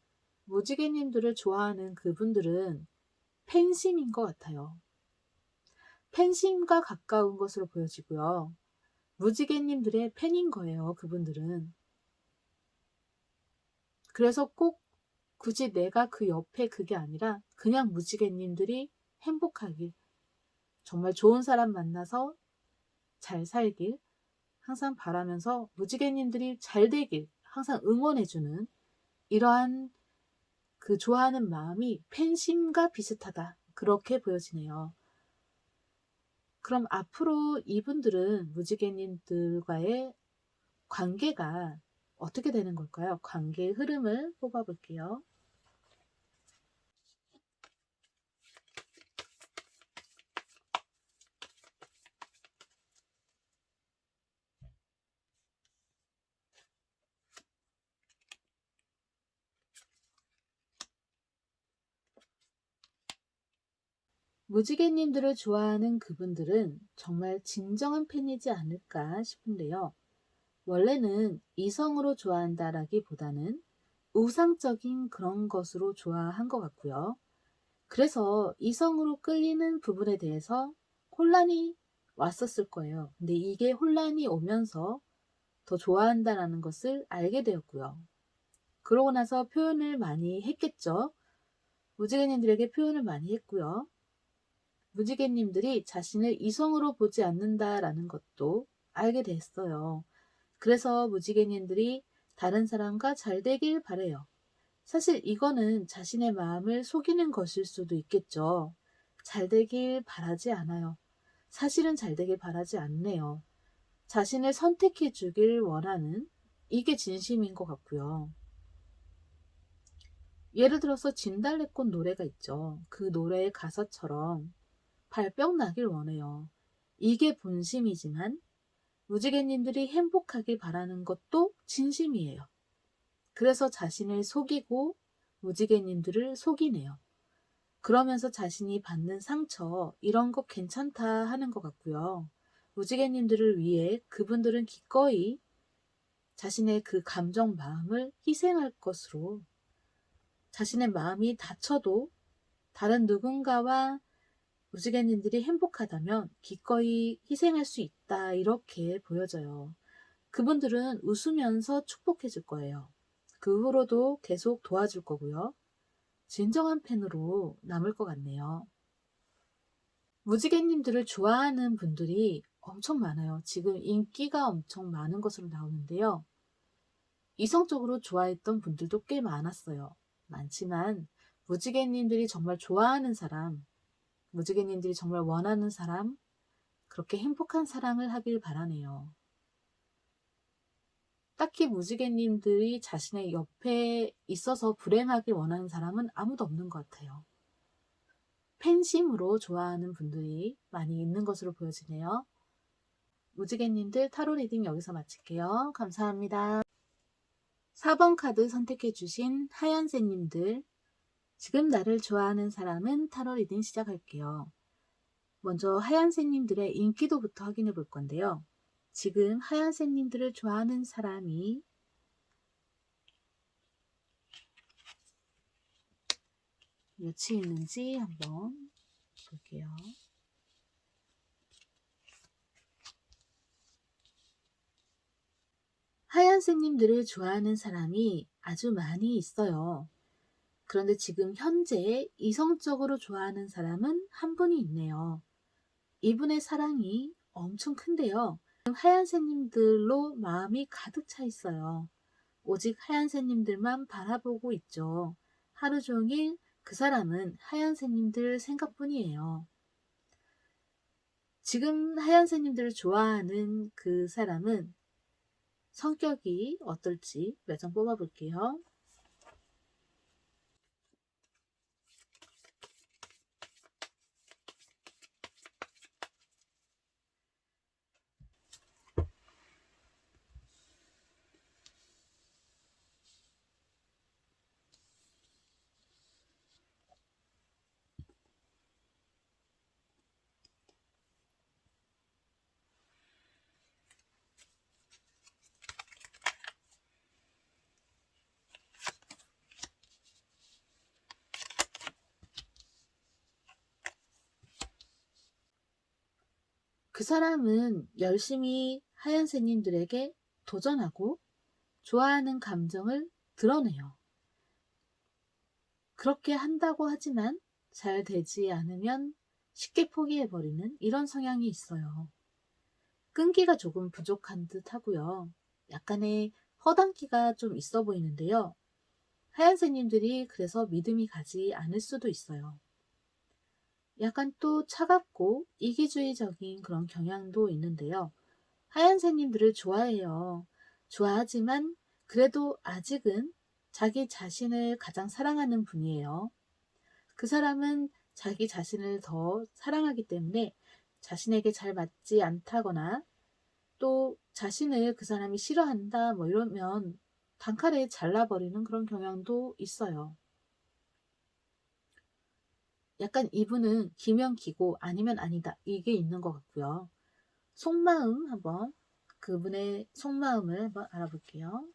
무지개님들을 좋아하는 그분들은 팬심인 것 같아요. 팬심과 가까운 것으로 보여지고요. 무지개님들의 팬인 거예요, 그분들은. 그래서 꼭 굳이 내가 그 옆에 그게 아니라 그냥 무지개님들이 행복하길, 정말 좋은 사람 만나서 잘 살길 항상 바라면서 무지개님들이 잘 되길 항상 응원해주는 이러한 그 좋아하는 마음이 팬심과 비슷하다. 그렇게 보여지네요. 그럼 앞으로 이분들은 무지개님들과의 관계가 어떻게 되는 걸까요? 관계의 흐름을 뽑아볼게요. 무지개님들을 좋아하는 그분들은 정말 진정한 팬이지 않을까 싶은데요. 원래는 이성으로 좋아한다라기보다는 우상적인 그런 것으로 좋아한 것 같고요. 그래서 이성으로 끌리는 부분에 대해서 혼란이 왔었을 거예요. 근데 이게 혼란이 오면서 더 좋아한다라는 것을 알게 되었고요. 그러고 나서 표현을 많이 했겠죠. 무지개님들에게 표현을 많이 했고요. 무지개님들이 자신을 이성으로 보지 않는다라는 것도 알게 됐어요. 그래서 무지개님들이 다른 사람과 잘 되길 바래요. 사실 이거는 자신의 마음을 속이는 것일 수도 있겠죠. 잘 되길 바라지 않아요. 사실은 잘 되길 바라지 않네요. 자신을 선택해 주길 원하는 이게 진심인 것 같고요. 예를 들어서 진달래꽃 노래가 있죠. 그 노래의 가사처럼 발병 나길 원해요. 이게 본심이지만 무지개님들이 행복하길 바라는 것도 진심이에요. 그래서 자신을 속이고 무지개님들을 속이네요. 그러면서 자신이 받는 상처 이런 거 괜찮다 하는 것 같고요. 무지개님들을 위해 그분들은 기꺼이 자신의 그 감정 마음을 희생할 것으로, 자신의 마음이 다쳐도 다른 누군가와 무지개님들이 행복하다면 기꺼이 희생할 수 있다 이렇게 보여져요. 그분들은 웃으면서 축복해 줄 거예요. 그 후로도 계속 도와줄 거고요. 진정한 팬으로 남을 것 같네요. 무지개님들을 좋아하는 분들이 엄청 많아요. 지금 인기가 엄청 많은 것으로 나오는데요. 이성적으로 좋아했던 분들도 꽤 많았어요. 많지만 무지개님들이 정말 좋아하는 사람, 무지개님들이 정말 원하는 사람, 그렇게 행복한 사랑을 하길 바라네요. 딱히 무지개님들이 자신의 옆에 있어서 불행하길 원하는 사람은 아무도 없는 것 같아요. 팬심으로 좋아하는 분들이 많이 있는 것으로 보여지네요. 무지개님들 타로 리딩 여기서 마칠게요. 감사합니다. 4번 카드 선택해 주신 하얀새님들, 지금 나를 좋아하는 사람은 타로 리딩 시작할게요. 먼저 하얀새님들의 인기도부터 확인해 볼 건데요. 지금 하얀새님들을 좋아하는 사람이 몇이 있는지 한번 볼게요. 하얀새님들을 좋아하는 사람이 아주 많이 있어요. 그런데 지금 현재 이성적으로 좋아하는 사람은 한 분이 있네요. 이분의 사랑이 엄청 큰데요. 하얀새님들로 마음이 가득 차 있어요. 오직 하얀새님들만 바라보고 있죠. 하루 종일 그 사람은 하얀새님들 생각뿐이에요. 지금 하얀새님들을 좋아하는 그 사람은 성격이 어떨지 몇 장 뽑아볼게요. 그 사람은 열심히 하얀새님들에게 도전하고 좋아하는 감정을 드러내요. 그렇게 한다고 하지만 잘 되지 않으면 쉽게 포기해버리는 이런 성향이 있어요. 끈기가 조금 부족한 듯 하고요. 약간의 허당기가 좀 있어 보이는데요. 하얀새님들이 그래서 믿음이 가지 않을 수도 있어요. 약간 또 차갑고 이기주의적인 그런 경향도 있는데요. 하얀새님들을 좋아해요. 좋아하지만 그래도 아직은 자기 자신을 가장 사랑하는 분이에요. 그 사람은 자기 자신을 더 사랑하기 때문에 자신에게 잘 맞지 않다거나 또 자신을 그 사람이 싫어한다 뭐 이러면 단칼에 잘라버리는 그런 경향도 있어요. 약간 이분은 기면 기고 아니면 아니다 이게 있는 것 같고요. 속마음 한번 그분의 속마음을 한번 알아볼게요.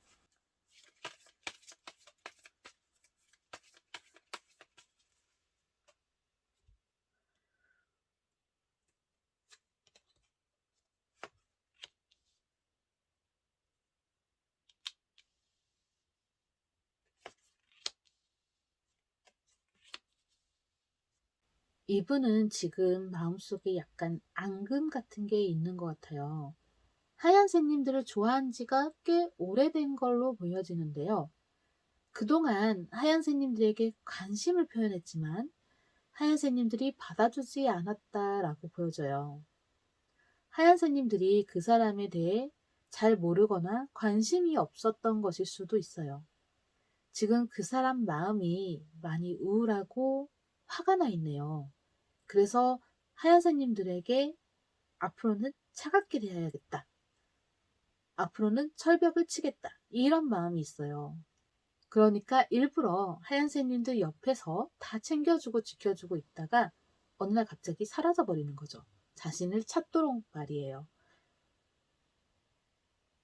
이분은 지금 마음속에 약간 앙금 같은 게 있는 것 같아요. 하얀새님들을 좋아한 지가 꽤 오래된 걸로 보여지는데요. 그동안 하얀새님들에게 관심을 표현했지만 하얀새님들이 받아주지 않았다라고 보여져요. 하얀새님들이 그 사람에 대해 잘 모르거나 관심이 없었던 것일 수도 있어요. 지금 그 사람 마음이 많이 우울하고 화가 나 있네요. 그래서 하얀새님들에게 앞으로는 차갑게 대해야겠다. 앞으로는 철벽을 치겠다. 이런 마음이 있어요. 그러니까 일부러 하얀새님들 옆에서 다 챙겨주고 지켜주고 있다가 어느 날 갑자기 사라져 버리는 거죠. 자신을 찾도록 말이에요.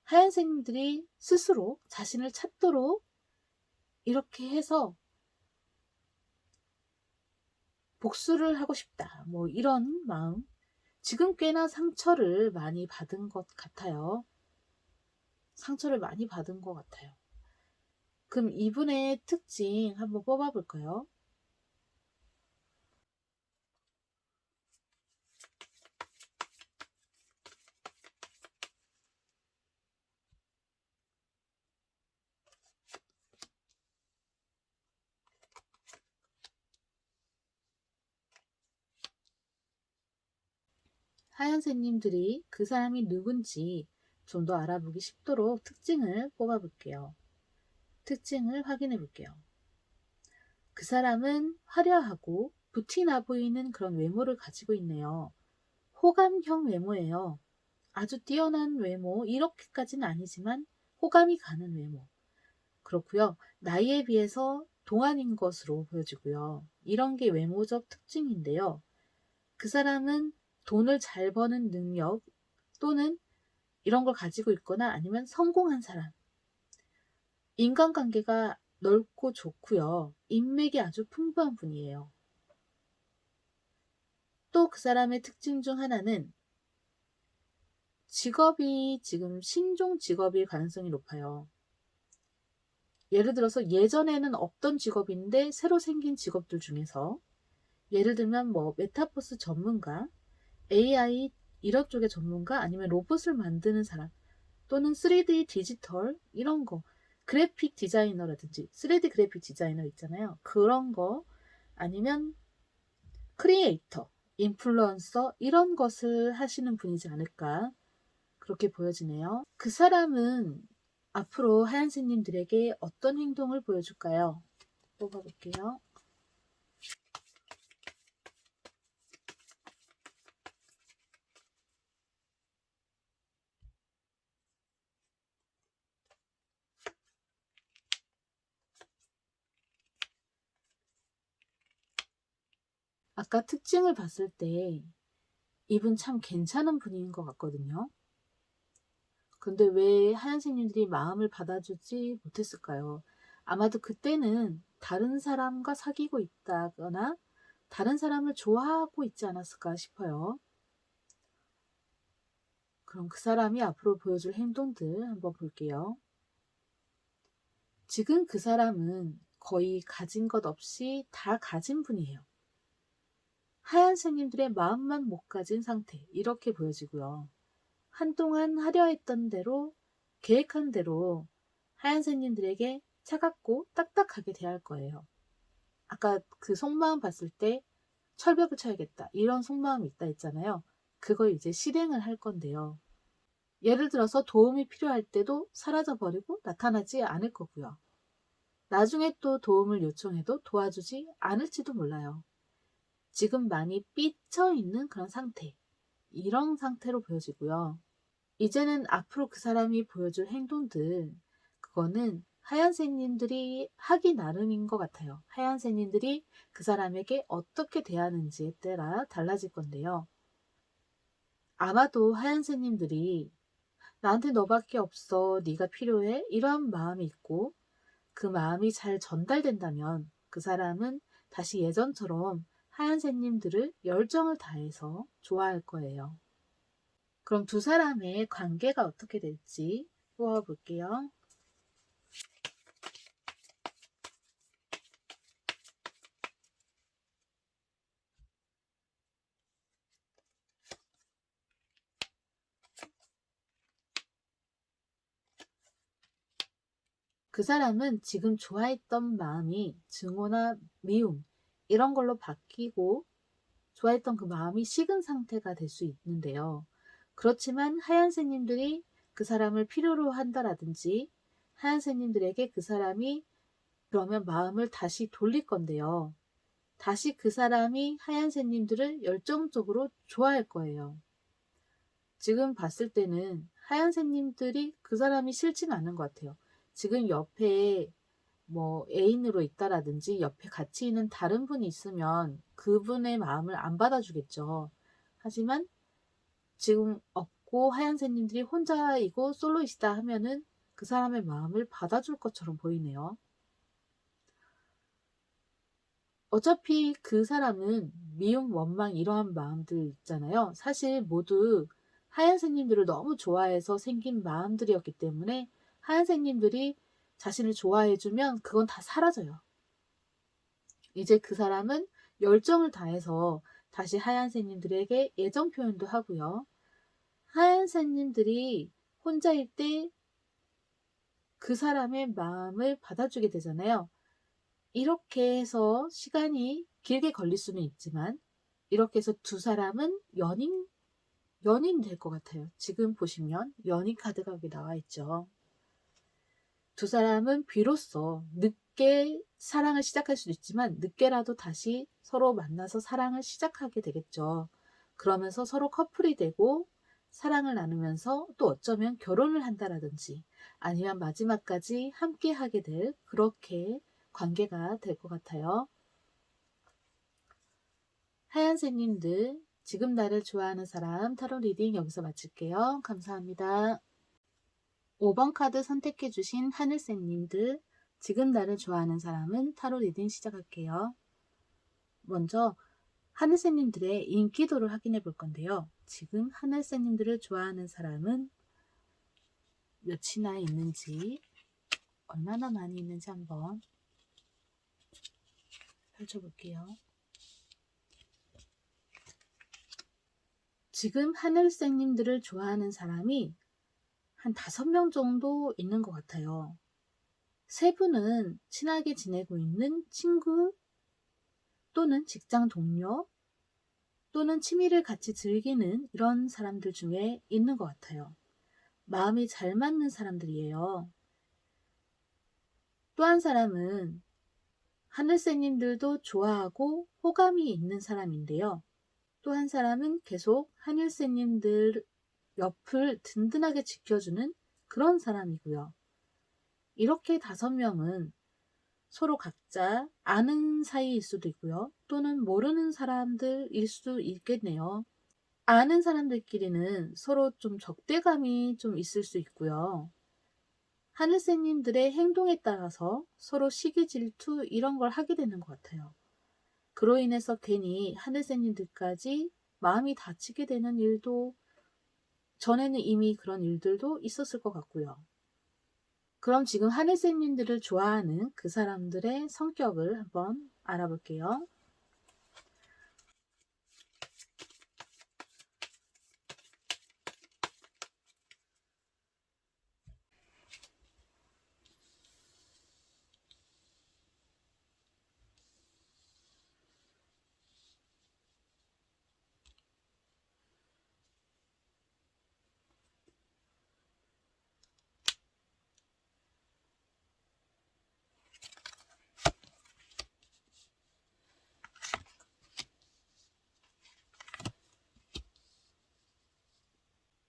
하얀새님들이 스스로 자신을 찾도록 이렇게 해서 복수를 하고 싶다. 뭐 이런 마음. 지금 꽤나 상처를 많이 받은 것 같아요. 상처를 많이 받은 것 같아요. 그럼 이분의 특징 한번 뽑아볼까요? 하얀새님들이 그 사람이 누군지 좀 더 알아보기 쉽도록 특징을 뽑아볼게요. 특징을 확인해 볼게요. 그 사람은 화려하고 부티 나 보이는 그런 외모를 가지고 있네요. 호감형 외모예요. 아주 뛰어난 외모, 이렇게까지는 아니지만 호감이 가는 외모. 그렇고요. 나이에 비해서 동안인 것으로 보여지고요. 이런 게 외모적 특징인데요. 그 사람은 돈을 잘 버는 능력 또는 이런 걸 가지고 있거나 아니면 성공한 사람. 인간관계가 넓고 좋고요. 인맥이 아주 풍부한 분이에요. 또 그 사람의 특징 중 하나는 직업이 지금 신종 직업일 가능성이 높아요. 예를 들어서 예전에는 없던 직업인데 새로 생긴 직업들 중에서 예를 들면 뭐 메타버스 전문가, AI 이런 쪽의 전문가 아니면 로봇을 만드는 사람 또는 3D 디지털 이런 거 그래픽 디자이너라든지 3D 그래픽 디자이너 있잖아요. 그런 거 아니면 크리에이터, 인플루언서 이런 것을 하시는 분이지 않을까 그렇게 보여지네요. 그 사람은 앞으로 하얀새님들에게 어떤 행동을 보여줄까요? 뽑아볼게요. 아까 특징을 봤을 때 이분 참 괜찮은 분인 것 같거든요. 근데 왜 하얀색님들이 마음을 받아주지 못했을까요? 아마도 그때는 다른 사람과 사귀고 있다거나 다른 사람을 좋아하고 있지 않았을까 싶어요. 그럼 그 사람이 앞으로 보여줄 행동들 한번 볼게요. 지금 그 사람은 거의 가진 것 없이 다 가진 분이에요. 하얀 새님들의 마음만 못 가진 상태, 이렇게 보여지고요. 한동안 하려 했던 대로, 계획한 대로 하얀 새님들에게 차갑고 딱딱하게 대할 거예요. 아까 그 속마음 봤을 때 철벽을 쳐야겠다, 이런 속마음이 있다 했잖아요. 그걸 이제 실행을 할 건데요. 예를 들어서 도움이 필요할 때도 사라져버리고 나타나지 않을 거고요. 나중에 또 도움을 요청해도 도와주지 않을지도 몰라요. 지금 많이 삐쳐있는 그런 상태, 이런 상태로 보여지고요. 이제는 앞으로 그 사람이 보여줄 행동들, 그거는 하얀새님들이 하기 나름인 것 같아요. 하얀새님들이 그 사람에게 어떻게 대하는지에 따라 달라질 건데요. 아마도 하얀새님들이 나한테 너밖에 없어, 네가 필요해, 이런 마음이 있고, 그 마음이 잘 전달된다면 그 사람은 다시 예전처럼 하얀새님들을 열정을 다해서 좋아할 거예요. 그럼 두 사람의 관계가 어떻게 될지 보아볼게요. 그 사람은 지금 좋아했던 마음이 증오나 미움, 이런 걸로 바뀌고 좋아했던 그 마음이 식은 상태가 될 수 있는데요. 그렇지만 하얀새님들이 그 사람을 필요로 한다라든지 하얀새님들에게 그 사람이 그러면 마음을 다시 돌릴 건데요. 다시 그 사람이 하얀새님들을 열정적으로 좋아할 거예요. 지금 봤을 때는 하얀새님들이 그 사람이 싫지는 않은 것 같아요. 지금 옆에 뭐 애인으로 있다라든지 옆에 같이 있는 다른 분이 있으면 그분의 마음을 안 받아주겠죠. 하지만 지금 없고 하얀새님들이 혼자이고 솔로이시다 하면은 그 사람의 마음을 받아줄 것처럼 보이네요. 어차피 그 사람은 미움, 원망 이러한 마음들 있잖아요. 사실 모두 하얀새님들을 너무 좋아해서 생긴 마음들이었기 때문에 하얀새님들이 자신을 좋아해주면 그건 다 사라져요. 이제 그 사람은 열정을 다해서 다시 하얀새님들에게 애정 표현도 하고요. 하얀새님들이 혼자일 때 그 사람의 마음을 받아주게 되잖아요. 이렇게 해서 시간이 길게 걸릴 수는 있지만 이렇게 해서 두 사람은 연인 될 것 같아요. 지금 보시면 연인 카드가 여기 나와 있죠. 두 사람은 비로소 늦게 사랑을 시작할 수도 있지만 늦게라도 다시 서로 만나서 사랑을 시작하게 되겠죠. 그러면서 서로 커플이 되고 사랑을 나누면서 또 어쩌면 결혼을 한다라든지 아니면 마지막까지 함께 하게 될 그렇게 관계가 될 것 같아요. 하얀새님들, 지금 나를 좋아하는 사람 타로 리딩 여기서 마칠게요. 감사합니다. 5번 카드 선택해 주신 하늘새님들, 지금 나를 좋아하는 사람은 타로 리딩 시작할게요. 먼저 하늘새님들의 인기도를 확인해 볼 건데요. 지금 하늘새님들을 좋아하는 사람은 몇이나 있는지, 얼마나 많이 있는지 한번 펼쳐볼게요. 지금 하늘새님들을 좋아하는 사람이 한 5명 정도 있는 것 같아요. 3분은 친하게 지내고 있는 친구 또는 직장 동료 또는 취미를 같이 즐기는 이런 사람들 중에 있는 것 같아요. 마음이 잘 맞는 사람들이에요. 또 한 사람은 하늘새님들도 좋아하고 호감이 있는 사람인데요. 또 한 사람은 계속 하늘새님들 옆을 든든하게 지켜주는 그런 사람이고요. 이렇게 5명은 서로 각자 아는 사이일 수도 있고요. 또는 모르는 사람들일 수도 있겠네요. 아는 사람들끼리는 서로 좀 적대감이 좀 있을 수 있고요. 하늘새님들의 행동에 따라서 서로 시기 질투 이런 걸 하게 되는 것 같아요. 그로 인해서 괜히 하늘새님들까지 마음이 다치게 되는 일도 전에는 이미 그런 일들도 있었을 것 같고요. 그럼 지금 하늘새님들을 좋아하는 그 사람들의 성격을 한번 알아볼게요.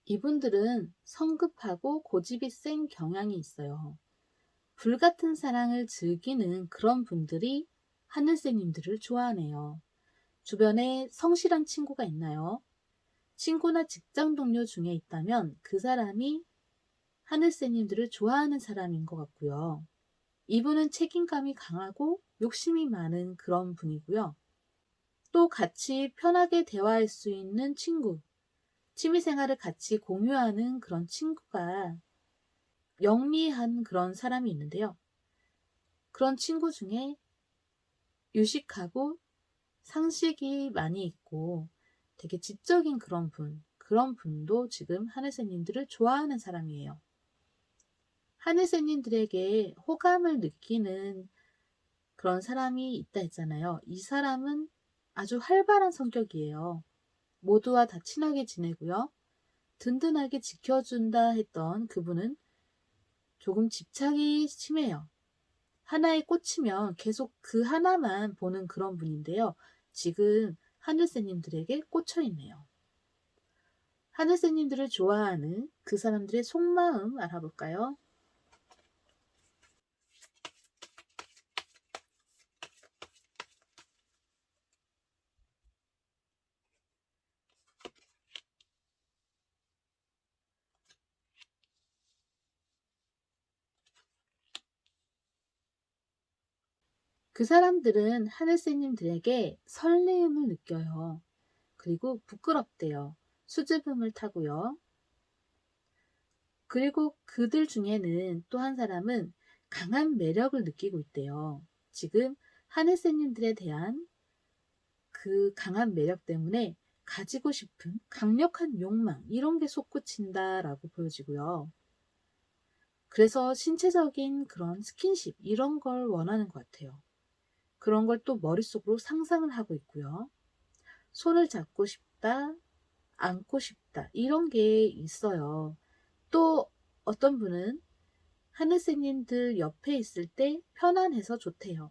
이분들은 성급하고 고집이 센 경향이 있어요. 불같은 사랑을 즐기는 그런 분들이 하늘새님들을 좋아하네요. 주변에 성실한 친구가 있나요? 친구나 직장 동료 중에 있다면 그 사람이 하늘새님들을 좋아하는 사람인 것 같고요. 이분은 책임감이 강하고 욕심이 많은 그런 분이고요. 또 같이 편하게 대화할 수 있는 친구, 취미생활을 같이 공유하는 그런 친구가 영리한 그런 사람이 있는데요. 그런 친구 중에 유식하고 상식이 많이 있고 되게 지적인 그런 분도 지금 하늘새님들을 좋아하는 사람이에요. 하늘새님들에게 호감을 느끼는 그런 사람이 있다 했잖아요. 이 사람은 아주 활발한 성격이에요. 모두와 다 친하게 지내고요. 든든하게 지켜준다 했던 그분은 조금 집착이 심해요. 하나에 꽂히면 계속 그 하나만 보는 그런 분인데요. 지금 하늘새님들에게 꽂혀 있네요. 하늘새님들을 좋아하는 그 사람들의 속마음 알아볼까요? 그 사람들은 하늘새님들에게 설레임을 느껴요. 그리고 부끄럽대요. 수줍음을 타고요. 그리고 그들 중에는 또 한 사람은 강한 매력을 느끼고 있대요. 지금 하늘새님들에 대한 그 강한 매력 때문에 가지고 싶은 강력한 욕망 이런 게 솟구친다라고 보여지고요. 그래서 신체적인 그런 스킨십 이런 걸 원하는 것 같아요. 그런 걸 또 머릿속으로 상상을 하고 있고요. 손을 잡고 싶다, 안고 싶다 이런 게 있어요. 또 어떤 분은 하늘새님들 옆에 있을 때 편안해서 좋대요.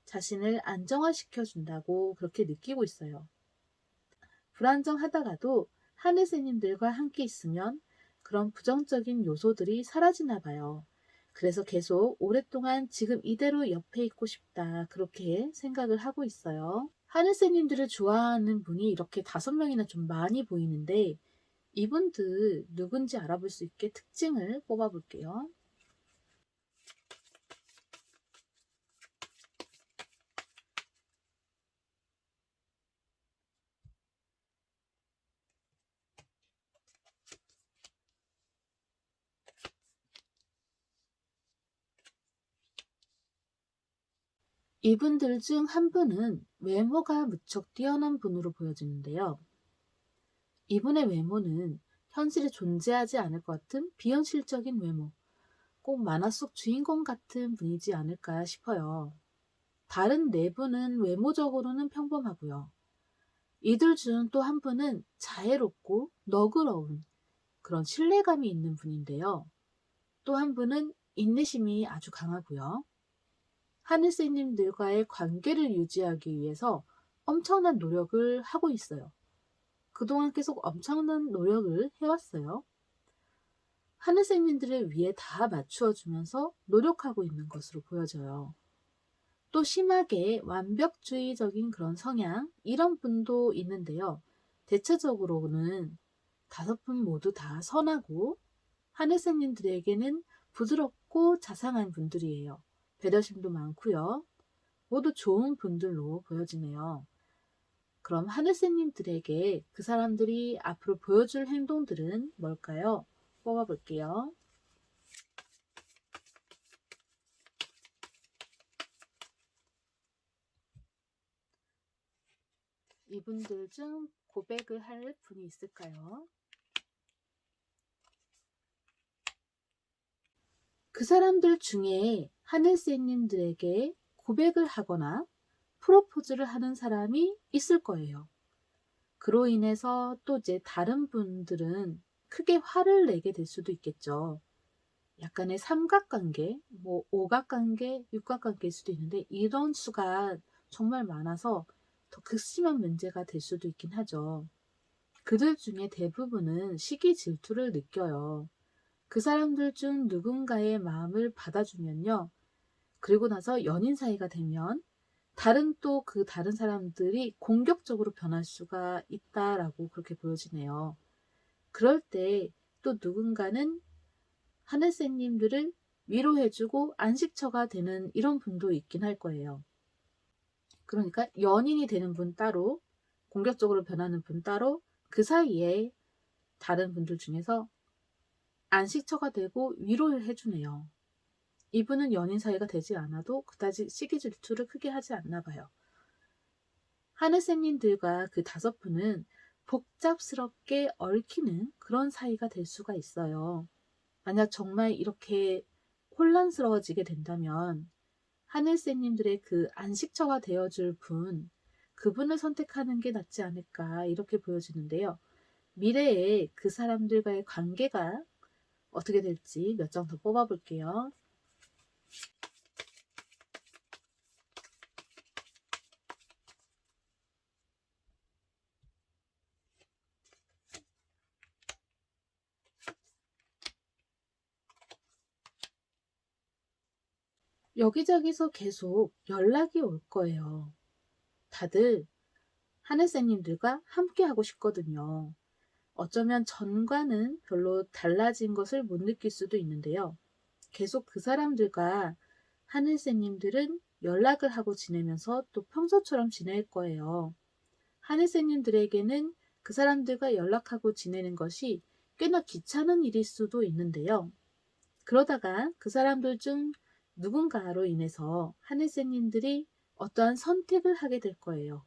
자신을 안정화시켜 준다고 그렇게 느끼고 있어요. 불안정하다가도 하늘새님들과 함께 있으면 그런 부정적인 요소들이 사라지나 봐요. 그래서 계속 오랫동안 지금 이대로 옆에 있고 싶다 그렇게 생각을 하고 있어요. 하늘새님들을 좋아하는 분이 이렇게 5명이나 좀 많이 보이는데 이분들 누군지 알아볼 수 있게 특징을 뽑아볼게요. 이분들 중 한 분은 외모가 무척 뛰어난 분으로 보여지는데요. 이분의 외모는 현실에 존재하지 않을 것 같은 비현실적인 외모, 꼭 만화 속 주인공 같은 분이지 않을까 싶어요. 다른 4분은 외모적으로는 평범하고요. 이들 중 또 한 분은 자애롭고 너그러운 그런 신뢰감이 있는 분인데요. 또 한 분은 인내심이 아주 강하고요. 하늘새님들과의 관계를 유지하기 위해서 엄청난 노력을 하고 있어요. 그동안 계속 엄청난 노력을 해왔어요. 하늘새님들을 위해 다 맞추어주면서 노력하고 있는 것으로 보여져요. 또 심하게 완벽주의적인 그런 성향, 이런 분도 있는데요. 대체적으로는 5분 모두 다 선하고 하늘새님들에게는 부드럽고 자상한 분들이에요. 배려심도 많고요. 모두 좋은 분들로 보여지네요. 그럼 하늘새님들에게 그 사람들이 앞으로 보여줄 행동들은 뭘까요? 뽑아볼게요. 이분들 중 고백을 할 분이 있을까요? 그 사람들 중에 하늘새님들에게 고백을 하거나 프로포즈를 하는 사람이 있을 거예요. 그로 인해서 또 이제 다른 분들은 크게 화를 내게 될 수도 있겠죠. 약간의 삼각관계, 뭐 오각관계, 육각관계일 수도 있는데 이런 수가 정말 많아서 더 극심한 문제가 될 수도 있긴 하죠. 그들 중에 대부분은 시기 질투를 느껴요. 그 사람들 중 누군가의 마음을 받아주면요. 그리고 나서 연인 사이가 되면 다른 사람들이 공격적으로 변할 수가 있다라고 그렇게 보여지네요. 그럴 때 또 누군가는 하늘새님들을 위로해주고 안식처가 되는 이런 분도 있긴 할 거예요. 그러니까 연인이 되는 분 따로, 공격적으로 변하는 분 따로, 그 사이에 다른 분들 중에서 안식처가 되고 위로를 해주네요. 이분은 연인 사이가 되지 않아도 그다지 시기 질투를 크게 하지 않나 봐요. 하늘새님들과 그 5분은 복잡스럽게 얽히는 그런 사이가 될 수가 있어요. 만약 정말 이렇게 혼란스러워지게 된다면 하늘새님들의 그 안식처가 되어줄 분, 그분을 선택하는 게 낫지 않을까 이렇게 보여지는데요. 미래에 그 사람들과의 관계가 어떻게 될지 몇 장 더 뽑아볼게요. 여기저기서 계속 연락이 올 거예요. 다들 하늘새님들과 함께 하고 싶거든요. 어쩌면 전과는 별로 달라진 것을 못 느낄 수도 있는데요. 계속 그 사람들과 하늘새님들은 연락을 하고 지내면서 또 평소처럼 지낼 거예요. 하늘새님들에게는 그 사람들과 연락하고 지내는 것이 꽤나 귀찮은 일일 수도 있는데요. 그러다가 그 사람들 중 누군가로 인해서 하늘새님들이 어떠한 선택을 하게 될 거예요.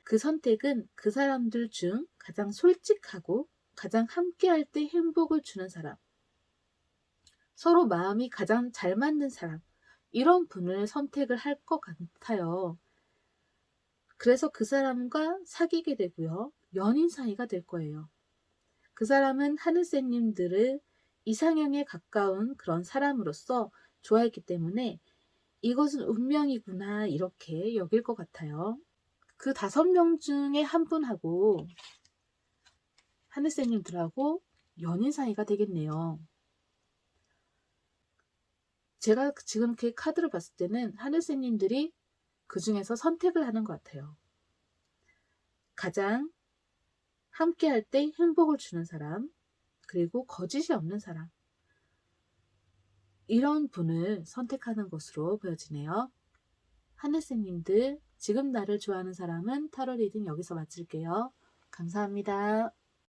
그 선택은 그 사람들 중 가장 솔직하고 가장 함께할 때 행복을 주는 사람, 서로 마음이 가장 잘 맞는 사람, 이런 분을 선택을 할 것 같아요. 그래서 그 사람과 사귀게 되고요. 연인 사이가 될 거예요. 그 사람은 하늘새님들을 이상형에 가까운 그런 사람으로서 좋아했기 때문에 이것은 운명이구나 이렇게 여길 것 같아요. 그 5명 중에 한 분하고 하늘새님들하고 연인 사이가 되겠네요. 제가 지금 이렇게 카드를 봤을 때는 하늘새님들이 그 중에서 선택을 하는 것 같아요. 가장 함께 할 때 행복을 주는 사람, 그리고 거짓이 없는 사람, 이런 분을 선택하는 것으로 보여지네요. 하늘새님들, 지금 나를 좋아하는 사람은 타로 리딩 여기서 마칠게요. 감사합니다.